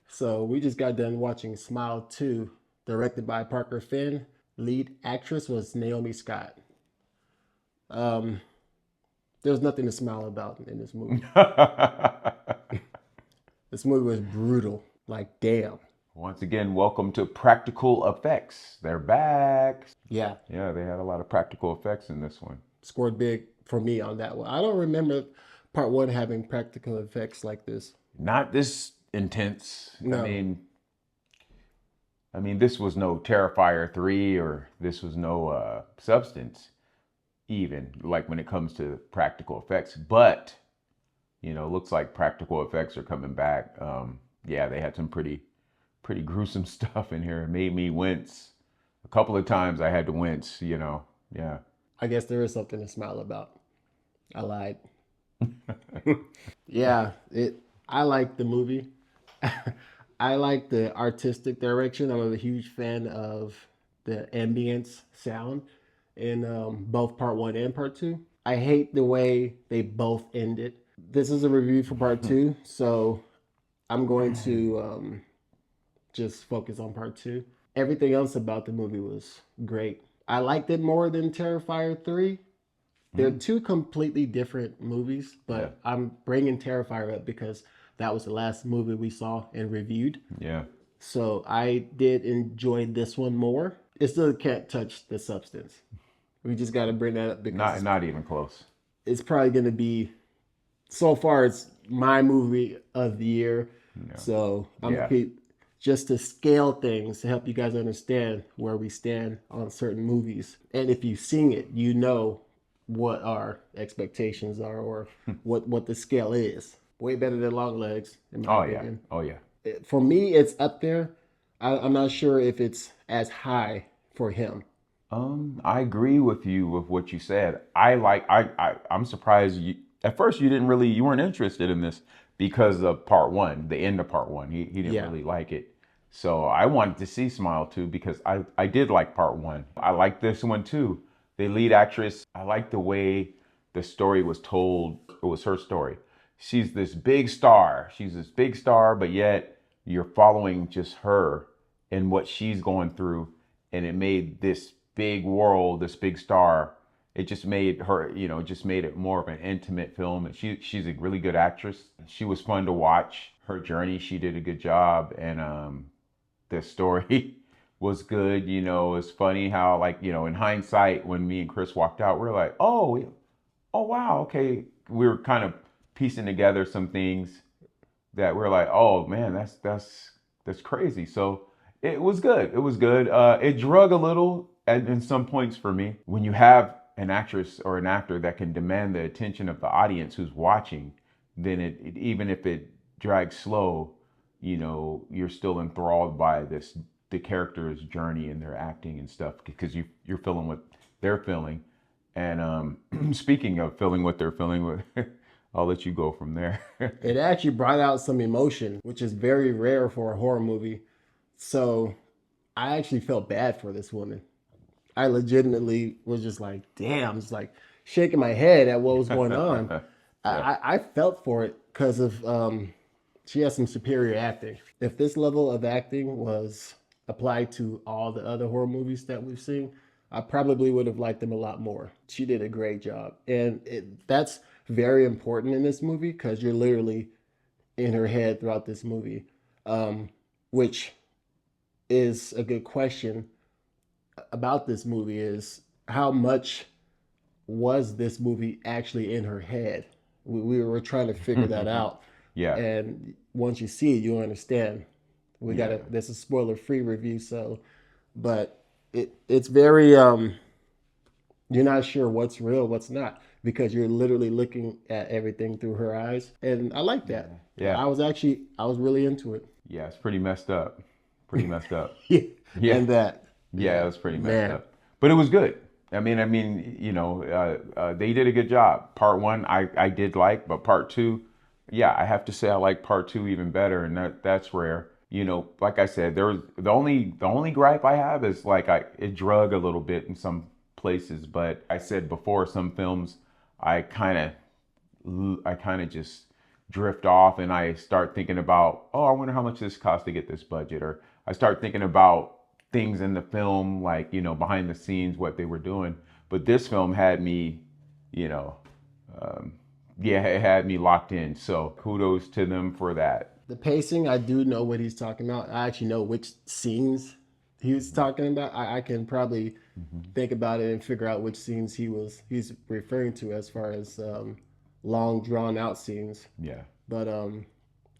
So we just got done watching Smile 2, directed by Parker Finn. Lead actress was Naomi Scott. Um, there's nothing to smile about in this movie. This movie was brutal. Like, damn. Once again, welcome to Practical Effects. They're back. Yeah, Yeah, they had a lot of practical effects in this one. scored big for me on that one. I don't remember part one having practical effects like this. Not this intense. No. This was no Terrifier 3 or this was no Substance even like when it comes to practical effects, but looks like practical effects are coming back. Yeah, they had some pretty gruesome stuff in here. It made me wince. A couple of times I had to wince. Yeah. I guess there is something to smile about. I lied. Yeah, it. I like the movie. I like the artistic direction. I'm a huge fan of the ambience sound in both part one and part two. I hate the way they both ended. This is a review for part two, so I'm going to just focus on part two. Everything else about the movie was great. I liked it more than Terrifier 3. They're Mm, two completely different movies, yeah. but I'm bringing Terrifier up because that was the last movie we saw and reviewed. Yeah. So I did enjoy this one more. It still can't touch the substance. We just got to bring that up because Not even close. it's probably going to be, so far, it's my movie of the year. Yeah. So I'm going Yeah. to keep just to scale things to help you guys understand where we stand on certain movies. And if you've seen it, you know what our expectations are or what the scale is. Way better than Long Legs, in my Oh yeah. opinion. Oh yeah. For me, it's up there. I'm not sure if it's as high for him. I agree with you with what you said. I'm surprised you at first you weren't interested in this because of part one, the end of part one. He didn't Yeah. really like it. So I wanted to see Smile 2 because I did like part one. I like this one too. The lead actress, I like the way the story was told. It was her story. She's this big star. She's this big star, but yet you're following just her and what she's going through, and it made this big world, this big star. It just made her, just made it more of an intimate film. And she's a really good actress. She was fun to watch. Her journey, she did a good job, and the story was good. It's funny how, like, in hindsight, when me and Chris walked out, we are like, oh wow, okay. We were kind of piecing together some things that we're like, oh man, that's crazy. So it was good. It was good. It drug a little in some points for me. When you have an actress or an actor that can demand the attention of the audience who's watching, then even if it drags slow, you're still enthralled by the character's journey and their acting and stuff because you're feeling what they're feeling. And speaking of feeling what they're feeling, I'll let you go from there. It actually brought out some emotion, which is very rare for a horror movie. So I actually felt bad for this woman. I legitimately was just like, damn, just like shaking my head at what was going on. Yeah. I felt for it because of she has some superior acting. If this level of acting was applied to all the other horror movies that we've seen, I probably would have liked them a lot more. She did a great job, and that's very important in this movie because you're literally in her head throughout this movie, which is a good question about this movie is how much was this movie actually in her head? We were trying to figure that out. Yeah. And once you see it, you'll understand. We got Yeah. to, this is spoiler free review. So, but it's very, you're not sure what's real, what's not, because you're literally looking at everything through her eyes. And I like that. Yeah. I was really into it. Yeah. It's pretty messed up. Pretty messed up. Yeah. Yeah. And that, Yeah. It yeah, was pretty messed man. up. But it was good. They did a good job. Part one, I did like, but part two, yeah, I have to say I like part two even better, and that's rare. Like I said, there was the only gripe I have is like it drug a little bit in some places, but I said before some films I kind of just drift off and I start thinking about, oh, I wonder how much this cost to get this budget, or I start thinking about things in the film, like, behind the scenes, what they were doing. But this film had me, you know, um, yeah, it had me locked in. So kudos to them for that. The pacing, I do know what he's talking about. I actually know which scenes he was talking about. I can probably think about it and figure out which scenes he's referring to as far as long drawn out scenes. Yeah. But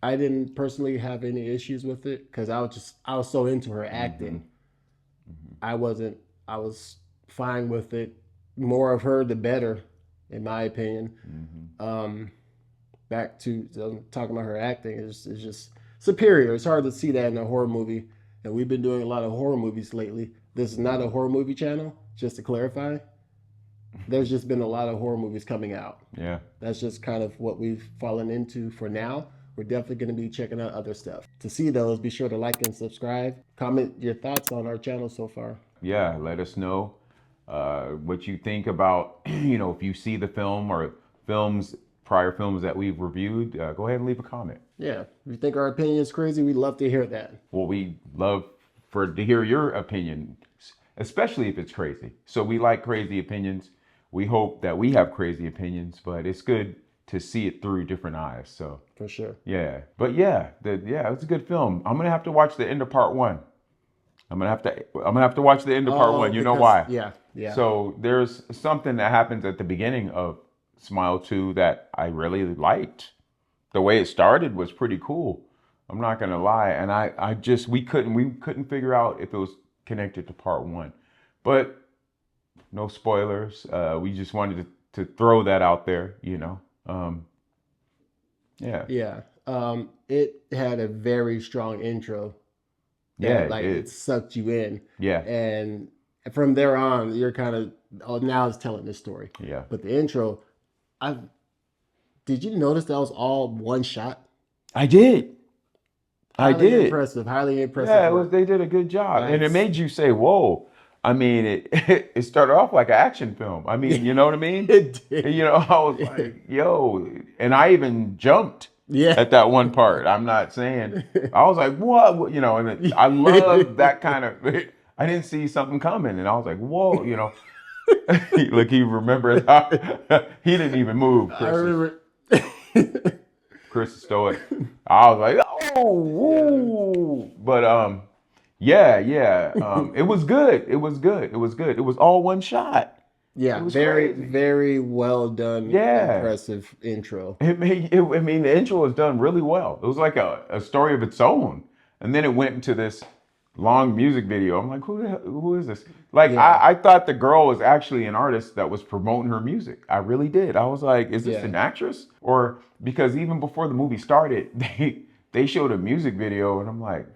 I didn't personally have any issues with it because I was so into her acting. I wasn't I was fine with it. More of her, the better, in my opinion. Um, Back to talking about her acting is just superior. It's hard to see that in a horror movie, and we've been doing a lot of horror movies lately. This is not a horror movie channel, just to clarify. There's just been a lot of horror movies coming out. Yeah. That's just kind of what we've fallen into for now. We're definitely going to be checking out other stuff. To see those, be sure to like and subscribe. Comment your thoughts on our channel so far. Yeah, let us know what you think about, if you see the film or prior films that we've reviewed. Go ahead and leave a comment. Yeah, if you think our opinion is crazy, we'd love to hear that. Well, we love to hear your opinion, especially if it's crazy. So we like crazy opinions. We hope that we have crazy opinions, but it's good to see it through different eyes. So For sure. yeah, but yeah, it's a good film. I'm gonna have to watch the end of part one. I'm gonna have to watch the end of part one. You know why? Yeah. So there's something that happens at the beginning of Smile 2 that I really liked. The way it started was pretty cool. I'm not gonna lie, and we couldn't figure out if it was connected to part one, but no spoilers. We just wanted to throw that out there. Yeah. Yeah. It had a very strong intro. Yeah, Like it it did. sucked you in. Yeah. And from there on, you're kind of, oh, now it's telling this story. Yeah. But the intro, I did you notice that was all one shot? I did. I Highly did. impressive. Highly impressive. Yeah, work. they did a good job, and it Nice. made you say, "Whoa!" I mean, it started off like an action film. I mean, you know what I mean? It did. I was like, "Yo!" And I even jumped Yeah. at that one part. I'm not saying I was like, "What?" And I love that kind of. I didn't see something coming, and I was like, "Whoa!" Look, he remembers how he didn't even move. I remember. Chris is stoic. I was like, oh, woo. But yeah. It was good. It was good. It was good. It was all one shot. Yeah, It was very, crazy. very well done. Yeah. Impressive intro. I mean, the intro was done really well. It was like a story of its own. And then it went into this long music video. I'm like, who is this? Like, Yeah. I thought the girl was actually an artist that was promoting her music. I really did. I was like, is this Yeah. an actress? Or because even before the movie started, they showed a music video, and I'm like,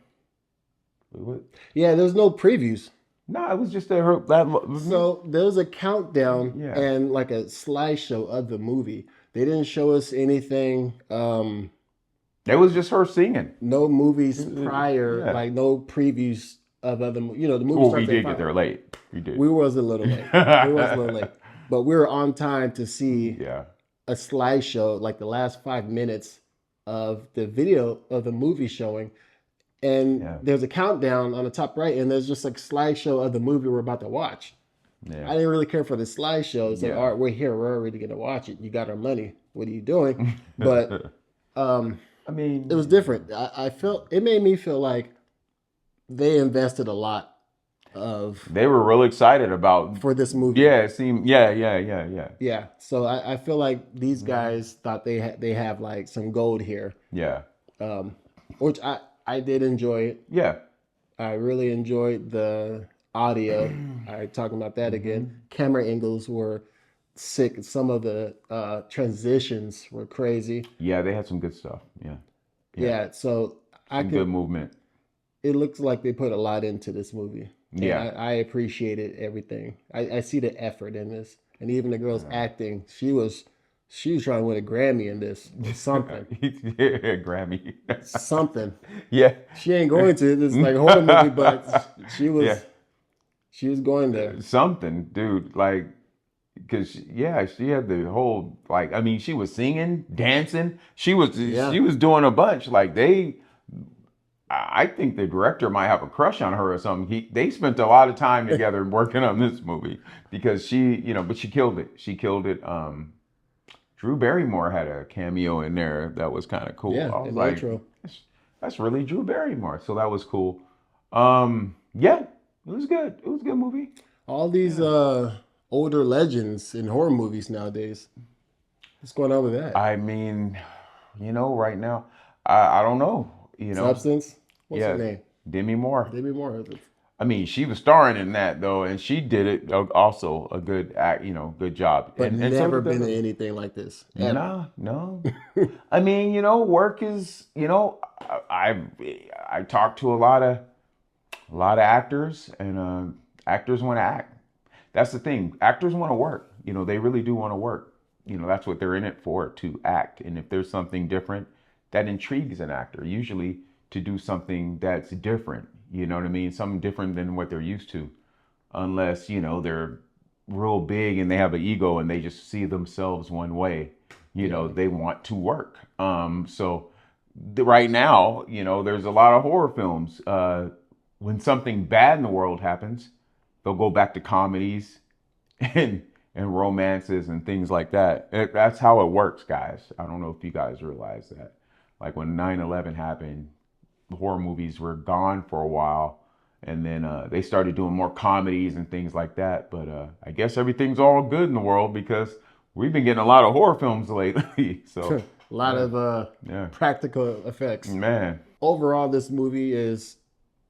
what? Yeah, there's no previews. No, it was just So there was a countdown Yeah. and like a slideshow of the movie. They didn't show us anything, it was just her singing. no movies prior, Yeah. like no previews of other, the movie Well, we starts at did 5. get there late. We did. We was a little late. We was a little late. But we were on time to see Yeah. a slideshow, like the last 5 minutes of the video of the movie showing. And Yeah. there's a countdown on the top right, and there's just like slideshow of the movie we're about to watch. I Yeah. didn't really care for the slideshow. It's like, Yeah. all right, we're here. We're already going to watch it. You got our money. What are you doing? But I mean, it was different. I felt, it made me feel like they invested a lot they were real excited about. for this movie. Yeah, it seemed. Yeah. Yeah. So I feel like these guys thought they have like some gold here, Yeah. which I did enjoy it. Yeah. I really enjoyed the audio. I talking about that again. Camera angles were sick. Some of the transitions were crazy. Yeah, they had some good stuff. Yeah. Yeah, so Some good movement. it looks like they put a lot into this movie. And Yeah. I appreciated everything. I see the effort in this. And even the girl's acting, she was trying to win a Grammy in this. Something. Yeah, Grammy. Something. Yeah. She ain't going to. This is like a horror movie, but she was Yeah. she was going there. Something, dude. Like, because yeah, she had the whole like. I mean, she was singing, dancing. Yeah. She was doing a bunch. Like they, I think the director might have a crush on her or something. They spent a lot of time together working on this movie because she, but she killed it. She killed it. Drew Barrymore had a cameo in there that was kind of cool. Yeah, I was in the like, intro. that's really Drew Barrymore. So that was cool. Yeah, it was good. It was a good movie. All these Yeah. older legends in horror movies nowadays. What's going on with that? I mean, right now, I don't know. Substance? What's her Yeah, name? Demi Moore. Demi Moore. I mean, she was starring in that though, and she did it also a good act, good job. But And so never did the been other. in anything like this. Ever. No, no. I mean, work is, I talk to a lot of actors, and actors want to act. That's the thing. Actors want to work. They really do want to work. That's what they're in it for, to act. And if there's something different that intrigues an actor, usually to do something that's different, you know what I mean? Something different than what they're used to. Unless, they're real big and they have an ego and they just see themselves one way. They want to work. So right now, there's a lot of horror films. When something bad in the world happens, they'll go back to comedies and romances and things like that. That's how it works, guys. I don't know if you guys realize that. Like when 9/11 happened, horror movies were gone for a while, and then they started doing more comedies and things like that. But I guess everything's all good in the world because we've been getting a lot of horror films lately. So A lot yeah, of yeah, practical effects. man. Overall, this movie is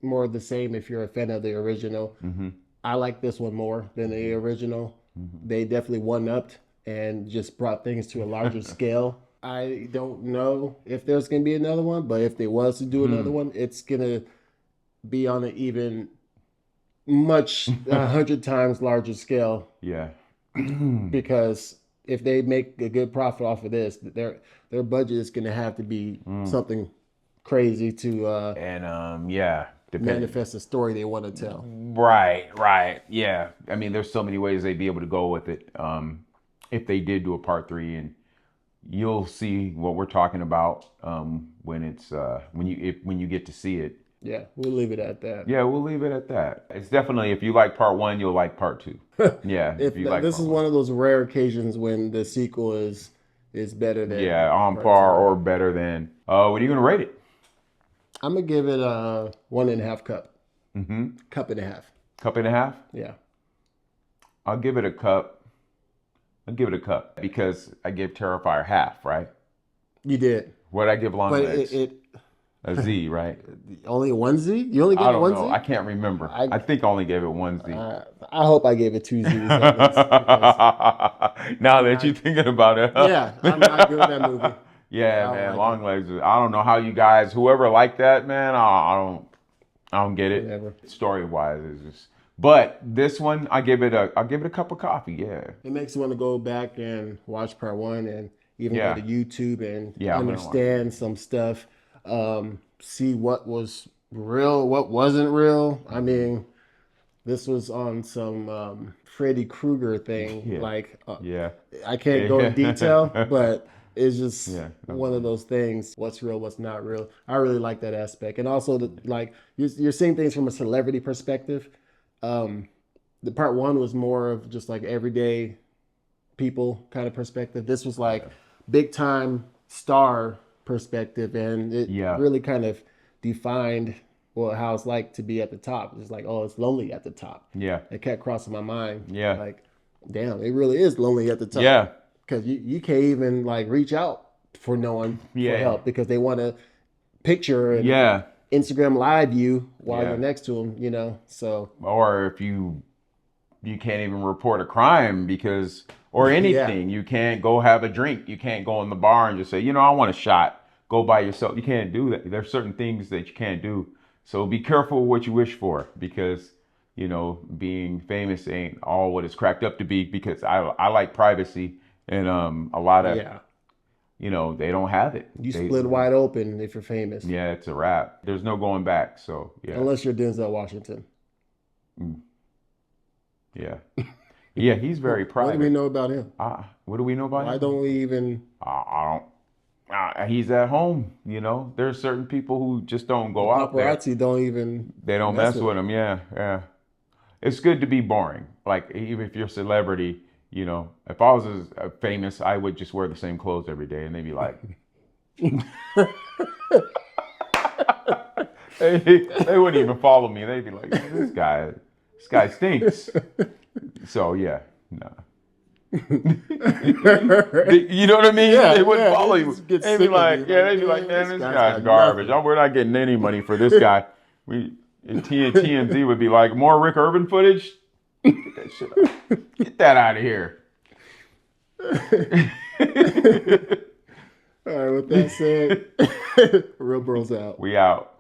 more of the same if you're a fan of the original. Mm-hmm. I like this one more than the original. Mm-hmm. They definitely one-upped and just brought things to a larger scale. I don't know if there's going to be another one, but if there was to do another one, it's going to be on an even much 100 times larger scale Yeah. because if they make a good profit off of this, their budget is going to have to be something crazy to And yeah, depending. manifest the story they want to tell. Right. Yeah. I mean, there's so many ways they'd be able to go with it. If they did do a part 3, and you'll see what we're talking about when it's when you get to see it. Yeah, we'll leave it at that. Yeah, we'll leave it at that. It's definitely, if you like part 1, you'll like part 2. Yeah, If you like this part is 1. one of those rare occasions when the sequel is better than Yeah, on part par 2. or better than. What are you gonna rate it? I'm gonna give it a 1.5 cup. Mm-hmm. Cup and a half. Cup and a half. Yeah. I'll give it a cup. I'll give it a cup because I gave Terrifier half, right? You did. What I give Long But Legs? it A Z, right? only one Z? You only gave I it don't one know. Z? I can't remember. I think I only gave it one Z. I hope I gave it 2 Z's at least. Now that you're thinking about it. Yeah, I'm not good with that movie. Yeah, I don't man. like Long Legs. I don't know how you guys, whoever liked that, man. I don't get it. Whatever. Story wise, is just. But this one, I'll give it a cup of coffee. Yeah. It makes you want to go back and watch part 1 and even Yeah. go to YouTube and Yeah, I'm gonna understand some stuff. See what was real, what wasn't real. I mean, this was on some Freddy Krueger thing. Yeah. Like, Yeah. I can't go in detail, but it's just Yeah. one of those things. What's real, what's not real. I really like that aspect, and also like you're seeing things from a celebrity perspective. The part 1 was more of just like everyday people kind of perspective. This was like big time star perspective, and it Yeah. really kind of defined how it's like to be at the top. It's like, oh, it's lonely at the top. Yeah. It kept crossing my mind. Yeah. Like, damn, it really is lonely at the top. Yeah. Because you can't even like reach out for no one Yeah. for help because they want to picture and Yeah. Instagram live you while Yeah. you're next to them, So Or if you can't even report a crime because, or anything, you can't go have a drink. You can't go in the bar and just say, I want a shot. Go by yourself. You can't do that. There's certain things that you can't do. So be careful what you wish for because, being famous ain't all what it's cracked up to be, because I like privacy, and a lot of, yeah, they don't have it. you They- split wide open if you're famous. Yeah, it's a wrap. There's no going back. So yeah. Unless you're Denzel Washington. Yeah. Yeah, he's very What do we private. know about him? What do we know about Why him? don't we even I don't. He's at home. There's certain people who just don't the go out there. paparazzi don't even They don't mess mess with with him? him. Yeah, yeah. It's good to be boring. Like even if you're a celebrity, if I was famous, I would just wear the same clothes every day, and they'd be like, they wouldn't even follow me. They'd be like, this guy stinks. So yeah, no. You know what I mean? Yeah, They wouldn't yeah, follow they you. just get They'd be sick of like, you. yeah, Like, they'd be like, man, man, this this guy's guy's got garbage. nothing. We're not getting any money for this guy. TMZ would be like, more Rick Urban footage? Get that shit out. Get that out of here. All right, with that said, Real Bros out. We out.